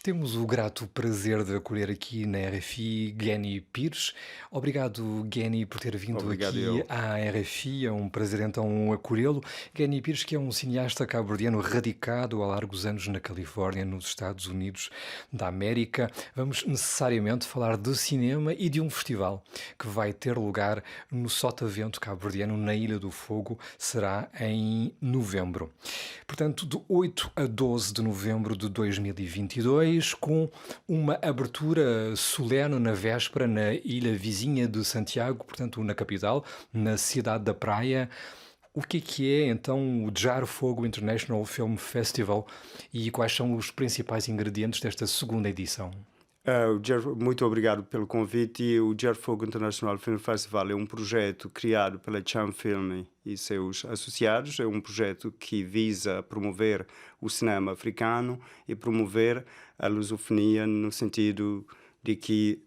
Temos o grato prazer de acolher aqui na RFI Guéni Pires. Obrigado, Guéni, por ter vindo Obrigado aqui eu. à RFI. É um prazer então acolhê-lo. Guéni Pires, que é um cineasta cabo-verdiano radicado há largos anos na Califórnia, nos Estados Unidos da América. Vamos necessariamente falar de cinema e de um festival que vai ter lugar no Sotavento cabo-verdiano, na Ilha do Fogo. Será em novembro. Portanto, de 8 a 12 de novembro de 2022, com uma abertura solene na véspera na ilha vizinha de Santiago, portanto, na capital, na cidade da Praia. O que é então o Jar Fogo International Film Festival e quais são os principais ingredientes desta segunda edição? Muito obrigado pelo convite. O Fogo International Film Festival é um projeto criado pela Cham Film e seus associados. É um projeto que visa promover o cinema africano e promover a lusofonia no sentido de que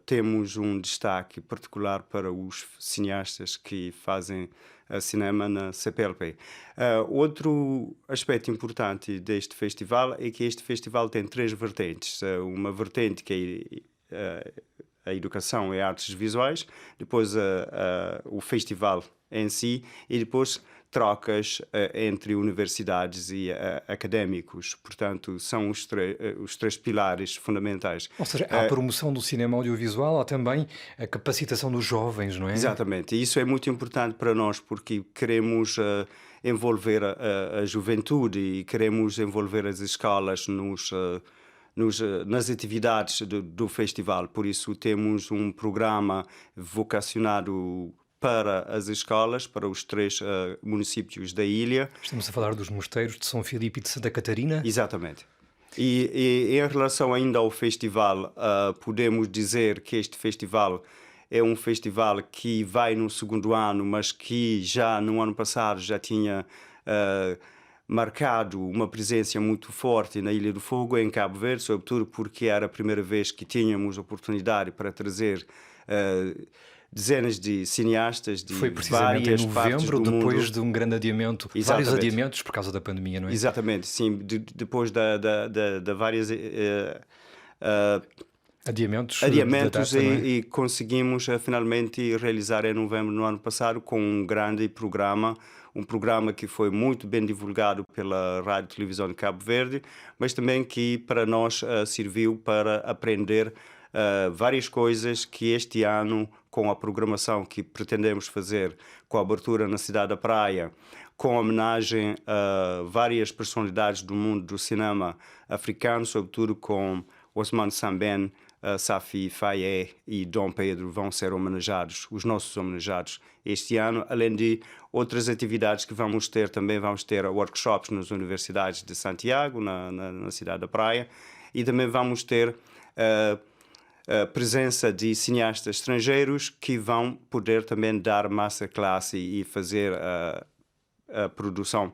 temos um destaque particular para os cineastas que fazem cinema na CPLP. Outro aspecto importante deste festival é que este festival tem três vertentes. Uma vertente que é a educação e artes visuais, depois o festival em si e depois trocas entre universidades e académicos. Portanto, são os três pilares fundamentais. Ou seja, há a promoção do cinema audiovisual, há também a capacitação dos jovens, não é? Exatamente, e isso é muito importante para nós porque queremos envolver a juventude e queremos envolver as escolas nas atividades do festival. Por isso temos um programa vocacionado para as escolas, para os três municípios da ilha. Estamos a falar dos mosteiros de São Filipe e de Santa Catarina. Exatamente. E em relação ainda ao festival, podemos dizer que este festival é um festival que vai no segundo ano, mas que já no ano passado já tinha marcado uma presença muito forte na Ilha do Fogo, em Cabo Verde, sobretudo porque era a primeira vez que tínhamos oportunidade para trazer dezenas de cineastas de Foi precisamente em várias partes novembro, do mundo. depois de um grande adiamento, vários Exatamente. adiamentos por causa da pandemia, não é? Exatamente, sim. Depois da várias eh, Adiamentos da adiamentos data, não é? e conseguimos finalmente realizar em novembro no ano passado com um grande programa, um programa que foi muito bem divulgado pela Rádio e Televisão de Cabo Verde, mas também que para nós serviu para aprender várias coisas que este ano, com a programação que pretendemos fazer, com a abertura na Cidade da Praia, com homenagem a várias personalidades do mundo do cinema africano, sobretudo com Osman Sambene, Safi Faye e Dom Pedro vão ser homenageados, os nossos homenageados este ano, além de outras atividades que vamos ter também. Vamos ter workshops nas universidades de Santiago, na Cidade da Praia, e também vamos ter a presença de cineastas estrangeiros que vão poder também dar masterclass e fazer a produção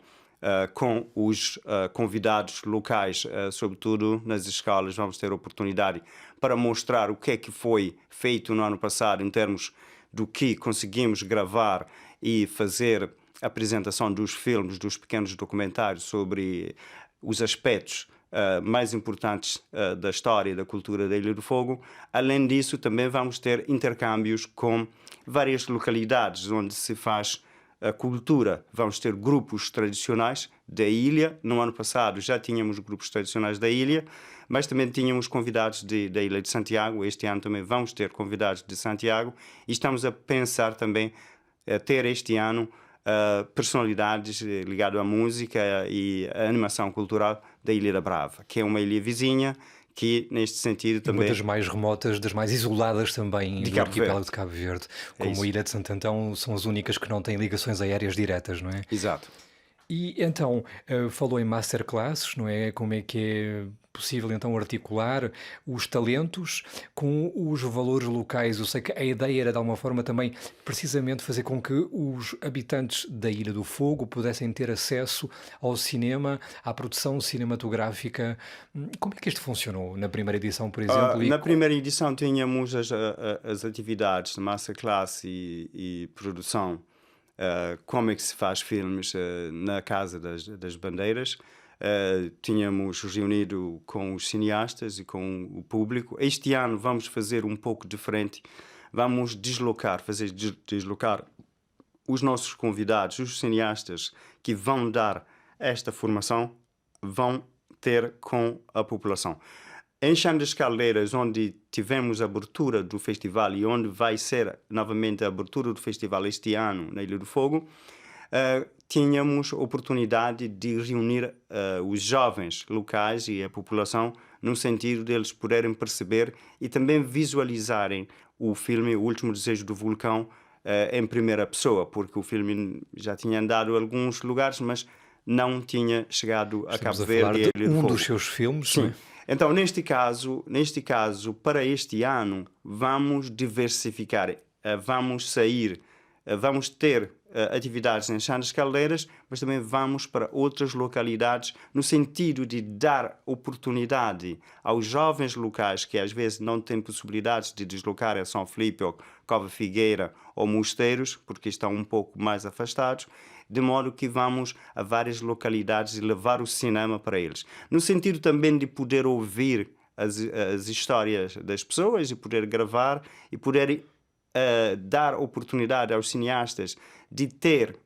com os convidados locais, sobretudo nas escolas. Vamos ter oportunidade para mostrar o que é que foi feito no ano passado em termos do que conseguimos gravar e fazer a apresentação dos filmes, dos pequenos documentários sobre os aspectos mais importantes da história e da cultura da Ilha do Fogo. Além disso, também vamos ter intercâmbios com várias localidades onde se faz a cultura. Vamos ter grupos tradicionais da ilha. No ano passado já tínhamos grupos tradicionais da ilha, mas também tínhamos convidados da Ilha de Santiago. Este ano também vamos ter convidados de Santiago e estamos a pensar também a ter este ano personalidades ligadas à música e à animação cultural da Ilha da Brava, que é uma ilha vizinha que, neste sentido, E uma também das mais remotas, das mais isoladas também de do Cabo arquipélago Verde. de Cabo Verde, É como a isso. Ilha de Santo Antão, são as únicas que não têm ligações aéreas diretas, não é? Exato. E então, falou em masterclasses, não é? Como é que é possível então articular os talentos com os valores locais? Eu sei que a ideia era de alguma forma também precisamente fazer com que os habitantes da Ilha do Fogo pudessem ter acesso ao cinema, à produção cinematográfica. Como é que isto funcionou na primeira edição, por exemplo? Na primeira edição tínhamos as atividades de masterclass e produção, como é que se faz filmes na Casa das Bandeiras. tínhamos reunido com os cineastas e com o público. Este ano vamos fazer um pouco diferente. Vamos fazer deslocar os nossos convidados, os cineastas que vão dar esta formação, vão ter com a população. Em Chão das Caldeiras, onde tivemos a abertura do festival e onde vai ser novamente a abertura do festival este ano, na Ilha do Fogo, tínhamos a oportunidade de reunir os jovens locais e a população no sentido deles poderem perceber e também visualizarem o filme O Último Desejo do Vulcão em primeira pessoa, porque o filme já tinha andado a alguns lugares, mas não tinha chegado a Estamos Cabo a falar Verde. de um dos seus filmes, não Sim. é? Então, neste caso, para este ano, vamos diversificar, vamos sair, vamos ter atividades em Chão das Caldeiras, mas também vamos para outras localidades, no sentido de dar oportunidade aos jovens locais que às vezes não têm possibilidades de deslocar a São Filipe ou Cova Figueira ou Mosteiros, porque estão um pouco mais afastados, de modo que vamos a várias localidades e levar o cinema para eles. No sentido também de poder ouvir as histórias das pessoas e poder gravar e poder dar oportunidade aos cineastas de ter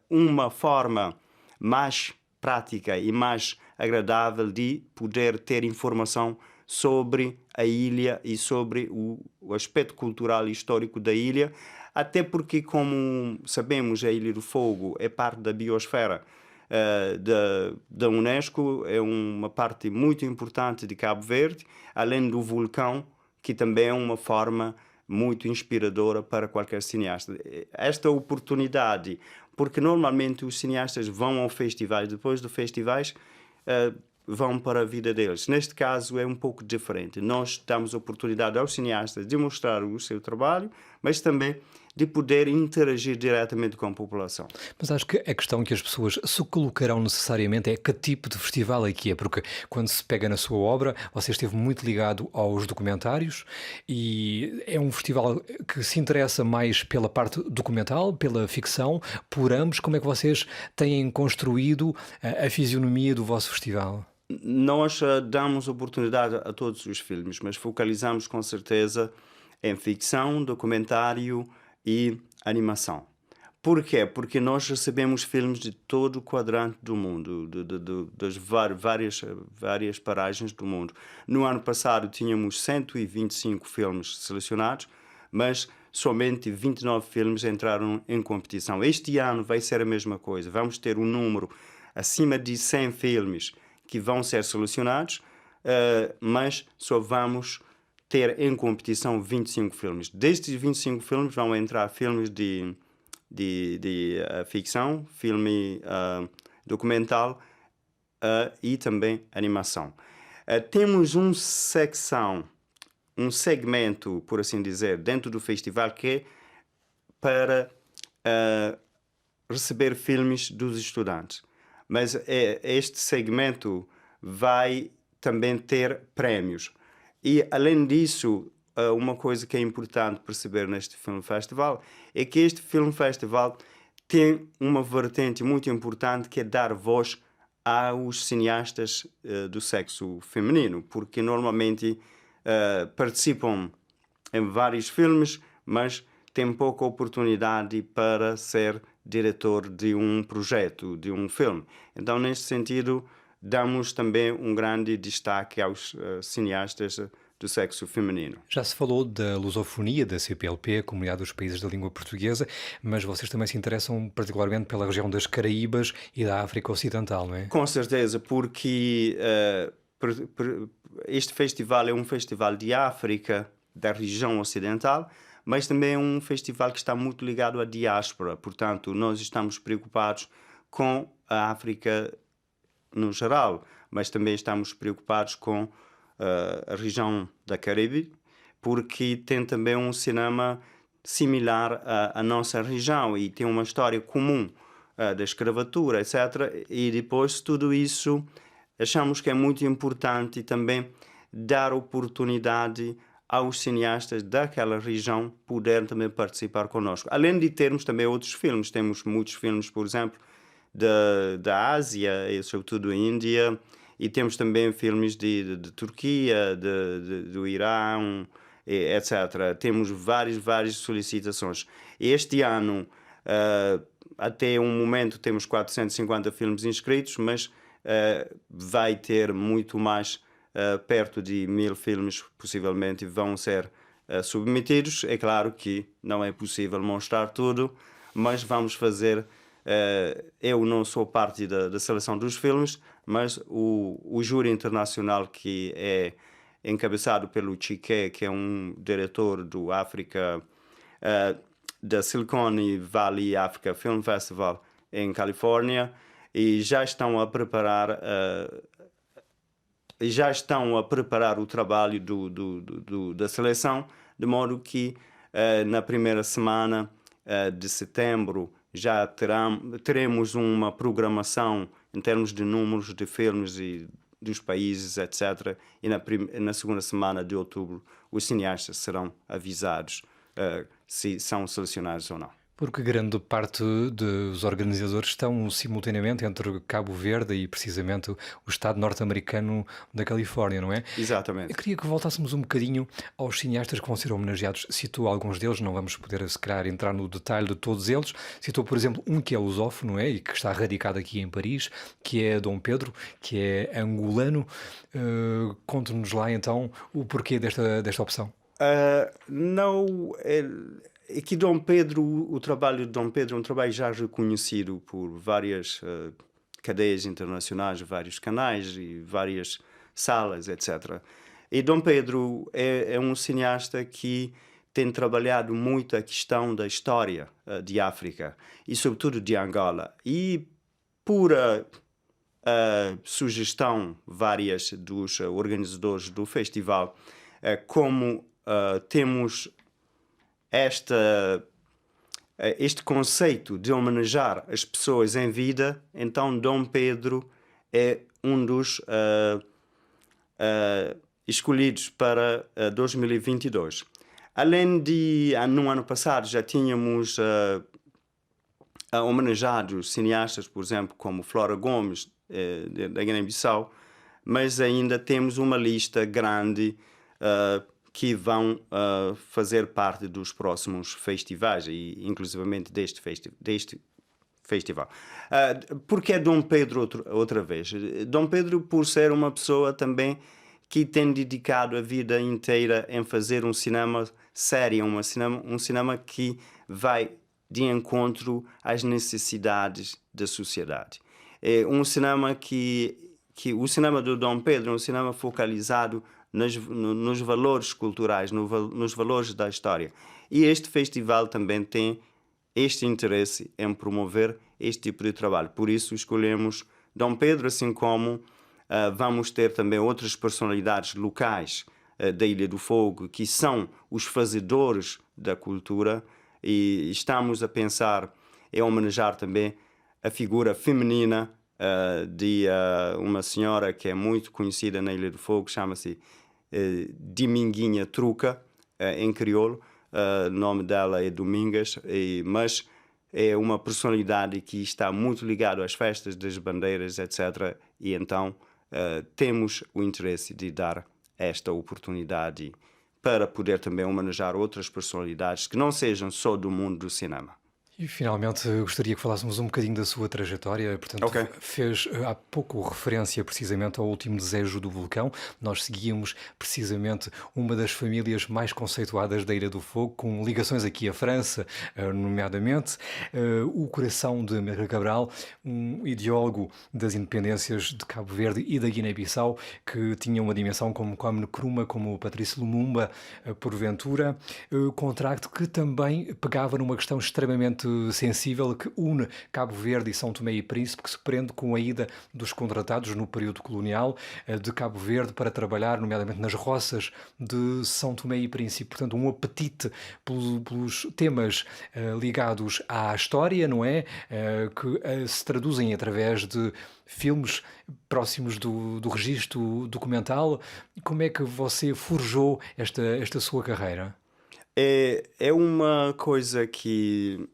uma forma mais prática e mais agradável de poder ter informação sobre a ilha e sobre o aspecto cultural e histórico da ilha, até porque, como sabemos, a Ilha do Fogo é parte da biosfera da Unesco, é uma parte muito importante de Cabo Verde, além do vulcão, que também é uma forma muito inspiradora para qualquer cineasta. Esta oportunidade, porque normalmente os cineastas vão ao festivais, depois dos festivais vão para a vida deles. Neste caso é um pouco diferente. Nós damos oportunidade aos cineastas de mostrar o seu trabalho, mas também de poder interagir diretamente com a população. Mas acho que a questão que as pessoas se colocarão necessariamente é que tipo de festival é que é, porque quando se pega na sua obra, você esteve muito ligado aos documentários e é um festival que se interessa mais pela parte documental, pela ficção, por ambos. Como é que vocês têm construído a fisionomia do vosso festival? Nós damos oportunidade a todos os filmes, mas focalizamos com certeza em ficção, documentário e animação. Por quê? Porque nós recebemos filmes de todo o quadrante do mundo, das várias paragens do mundo. No ano passado tínhamos 125 filmes selecionados, mas somente 29 filmes entraram em competição. Este ano vai ser a mesma coisa. Vamos ter um número acima de 100 filmes que vão ser selecionados, mas só vamos ter em competição 25 filmes. Destes 25 filmes vão entrar filmes de ficção, filme documental e também animação. Temos um segmento, por assim dizer, dentro do festival que é para receber filmes dos estudantes. Mas este segmento vai também ter prémios. E, além disso, uma coisa que é importante perceber neste Film Festival é que este Film Festival tem uma vertente muito importante que é dar voz aos cineastas do sexo feminino, porque normalmente participam em vários filmes, mas têm pouca oportunidade para ser diretor de um projeto, de um filme. Então, neste sentido, damos também um grande destaque aos cineastas do sexo feminino. Já se falou da lusofonia, da CPLP, a Comunidade dos Países da Língua Portuguesa, mas vocês também se interessam particularmente pela região das Caraíbas e da África Ocidental, não é? Com certeza, porque este festival é um festival de África, da região ocidental, mas também é um festival que está muito ligado à diáspora. Portanto, nós estamos preocupados com a África no geral, mas também estamos preocupados com a região da Caribe, porque tem também um cinema similar à nossa região e tem uma história comum da escravatura, etc. E depois tudo isso achamos que é muito importante também dar oportunidade aos cineastas daquela região poderem também participar conosco. Além de termos também outros filmes, temos muitos filmes, por exemplo, da Ásia, e sobretudo a Índia, e temos também filmes de Turquia, do Irão, etc. Temos várias solicitações. Este ano, até um momento, temos 450 filmes inscritos, mas vai ter muito mais, perto de 1000 filmes, possivelmente, vão ser submetidos. É claro que não é possível mostrar tudo, mas vamos fazer. Eu não sou parte da seleção dos filmes, mas o júri internacional, que é encabeçado pelo Chiquet, que é um diretor do África, da Silicon Valley Africa Film Festival em Califórnia, e já estão a preparar o trabalho da seleção, de modo que na primeira semana de setembro já teremos uma programação em termos de números de filmes e dos países, etc. E na segunda semana de outubro os cineastas serão avisados se são selecionados ou não. Porque grande parte dos organizadores estão simultaneamente entre Cabo Verde e precisamente o estado norte-americano da Califórnia, não é? Exatamente. Eu queria que voltássemos um bocadinho aos cineastas que vão ser homenageados. Citou alguns deles, não vamos poder, se calhar, entrar no detalhe de todos eles. Citou, por exemplo, um que é lusófono, não é? E que está radicado aqui em Paris, que é Dom Pedro, que é angolano. Conte-nos lá, então, o porquê desta opção. Não, é que Dom Pedro, o trabalho de Dom Pedro é um trabalho já reconhecido por várias cadeias internacionais, vários canais e várias salas, etc. E Dom Pedro é um cineasta que tem trabalhado muito a questão da história de África e sobretudo de Angola. E por sugestão várias dos organizadores do festival, como temos este conceito de homenagear as pessoas em vida, então Dom Pedro é um dos escolhidos para 2022. Além de, no ano passado, já tínhamos homenageados cineastas, por exemplo, como Flora Gomes, da Guiné-Bissau, mas ainda temos uma lista grande que vão fazer parte dos próximos festivais, e inclusivamente deste festival. Por que Dom Pedro outra vez? Dom Pedro, por ser uma pessoa também que tem dedicado a vida inteira em fazer um cinema sério, um cinema que vai de encontro às necessidades da sociedade. É um cinema o cinema do Dom Pedro é um cinema focalizado nos valores culturais, nos valores da história. E este festival também tem este interesse em promover este tipo de trabalho. Por isso escolhemos Dom Pedro, assim como vamos ter também outras personalidades locais da Ilha do Fogo, que são os fazedores da cultura, e estamos a pensar em homenagear também a figura feminina de uma senhora que é muito conhecida na Ilha do Fogo, chama-se Dominguinha Truca, em crioulo. O nome dela é Domingas, mas é uma personalidade que está muito ligada às festas das bandeiras, etc. E então temos o interesse de dar esta oportunidade para poder também homenagear outras personalidades que não sejam só do mundo do cinema. E finalmente gostaria que falássemos um bocadinho da sua trajetória. Portanto, Ok. fez há pouco referência precisamente ao último desejo do vulcão. Nós seguíamos precisamente uma das famílias mais conceituadas da Ilha do Fogo, com ligações aqui à França, nomeadamente. O coração de Amílcar Cabral, um ideólogo das independências de Cabo Verde e da Guiné-Bissau, que tinha uma dimensão como Kwame Nkrumah, como o Patrício Lumumba, porventura. Contrato que também pegava numa questão extremamente sensível que une Cabo Verde e São Tomé e Príncipe, que se prende com a ida dos contratados no período colonial de Cabo Verde para trabalhar, nomeadamente nas roças de São Tomé e Príncipe. Portanto, um apetite pelos temas ligados à história, não é? Que se traduzem através de filmes próximos do registro documental. Como é que você forjou esta sua carreira? É uma coisa que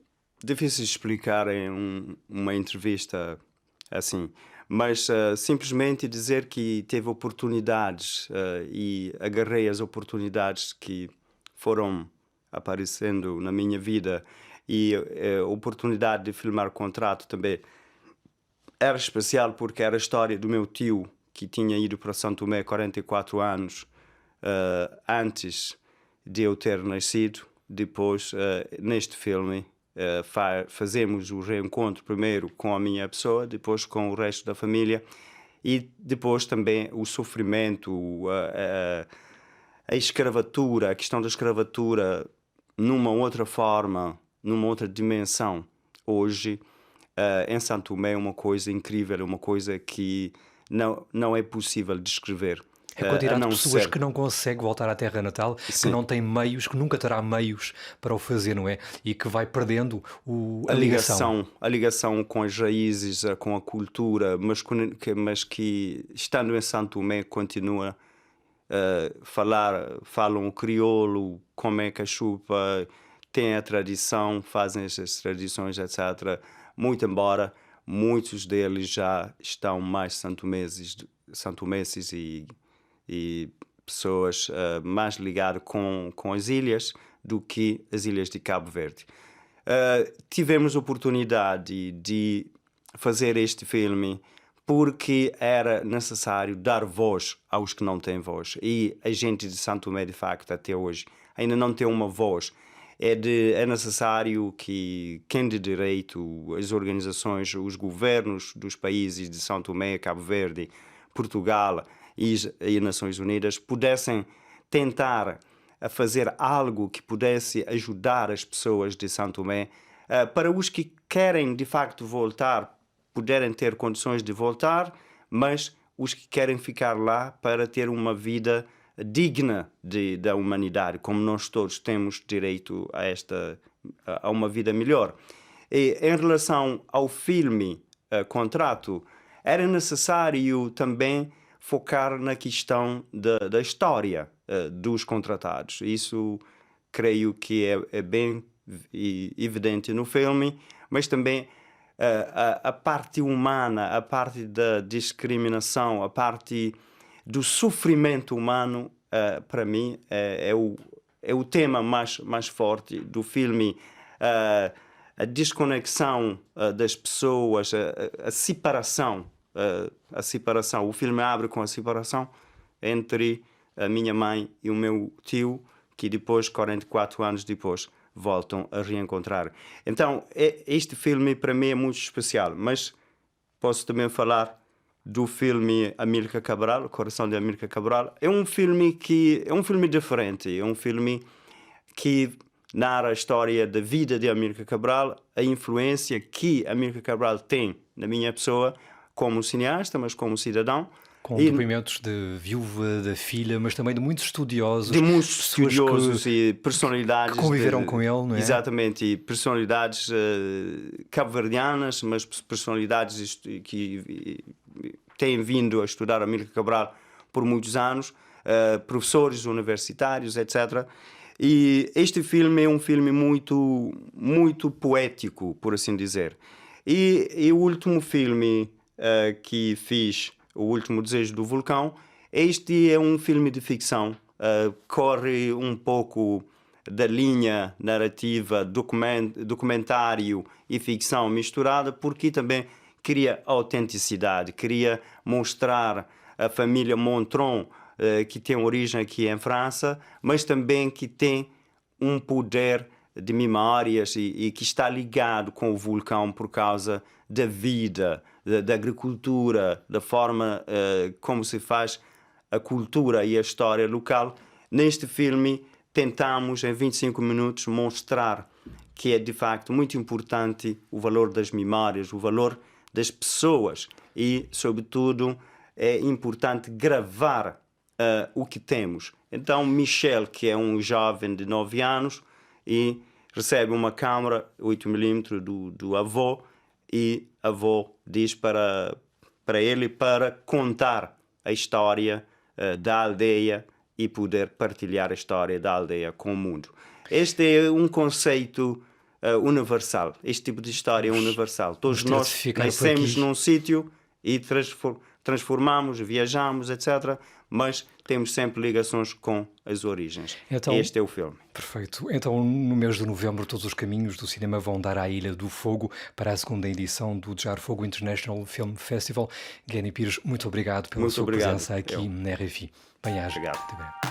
difícil explicar em uma entrevista assim, mas simplesmente dizer que teve oportunidades e agarrei as oportunidades que foram aparecendo na minha vida e a oportunidade de filmar Contrato também era especial porque era a história do meu tio que tinha ido para São Tomé 44 anos antes de eu ter nascido. Depois, neste filme, fazemos o reencontro primeiro com a minha pessoa, depois com o resto da família e depois também o sofrimento, a escravatura, a questão da escravatura numa outra forma, numa outra dimensão. Hoje, em São Tomé é uma coisa incrível, é uma coisa que não é possível descrever. A A quantidade de não pessoas ser. que não consegue voltar à terra natal, que Sim. não tem meios, que nunca terá meios para o fazer, não é? E que vai perdendo a A ligação. ligação, a ligação com as raízes, com a cultura, mas que estando em São Tomé continua falam o crioulo, comem cachupa, têm a tradição, fazem essas tradições, etc. Muito embora muitos deles já estão mais santomenses e pessoas mais ligadas com as ilhas do que as ilhas de Cabo Verde. Tivemos oportunidade de fazer este filme porque era necessário dar voz aos que não têm voz. E a gente de São Tomé, de facto, até hoje, ainda não tem uma voz. É necessário que quem de direito, as organizações, os governos dos países de São Tomé, Cabo Verde, Portugal e Nações Unidas pudessem tentar a fazer algo que pudesse ajudar as pessoas de São Tomé, para os que querem de facto voltar, puderem ter condições de voltar, mas os que querem ficar lá para ter uma vida digna da humanidade, como nós todos temos direito a uma vida melhor. E, em relação ao filme Contrato, era necessário também focar na questão da história dos contratados. Isso creio que é bem evidente no filme, mas também a parte humana, a parte da discriminação, a parte do sofrimento humano, para mim, é o tema mais forte do filme. A desconexão das pessoas, a separação. A separação. O filme abre com a separação entre a minha mãe e o meu tio, que depois, 44 anos depois, voltam a reencontrar. Então, este filme para mim é muito especial, mas posso também falar do filme Amílcar Cabral, Coração de Amílcar Cabral. É um filme diferente, é um filme que narra a história da vida de Amílcar Cabral, a influência que Amílcar Cabral tem na minha pessoa, como cineasta, mas como cidadão. Com E depoimentos de viúva, da filha, mas também de muitos estudiosos, de muitos pessoas estudiosos e personalidades. que conviveram com ele, não é? Exatamente, e personalidades cabo-verdianas, mas personalidades que têm vindo a estudar Amílcar Cabral por muitos anos, professores universitários, etc. E este filme é um filme muito, muito poético, por assim dizer. E o último filme que fiz, O Último Desejo do Vulcão, este é um filme de ficção. Corre um pouco da linha narrativa, documentário e ficção misturada, porque também queria autenticidade, queria mostrar a família Montron, que tem origem aqui em França, mas também que tem um poder de memórias e que está ligado com o vulcão por causa da vida, da agricultura, da forma como se faz a cultura e a história local. Neste filme tentamos em 25 minutos mostrar que é de facto muito importante o valor das memórias, o valor das pessoas e, sobretudo, é importante gravar o que temos. Então Michel, que é um jovem de 9 anos, e recebe uma câmera 8mm do avô, e a avó diz para ele para contar a história da aldeia e poder partilhar a história da aldeia com o mundo. Este é um conceito universal. Este tipo de história é universal. Todos ter de nós ficar por nascemos aqui. num sítio e transformamos, viajamos, etc. Mas temos sempre ligações com as origens. Então, Este é o filme. perfeito. Então, no mês de novembro, todos os caminhos do cinema vão dar à Ilha do Fogo para a segunda edição do Jar Fogo International Film Festival. Gueni Pires, muito obrigado pela Muito sua obrigado. presença aqui Eu. na RFI. Bem-aja. Obrigado. Até breve.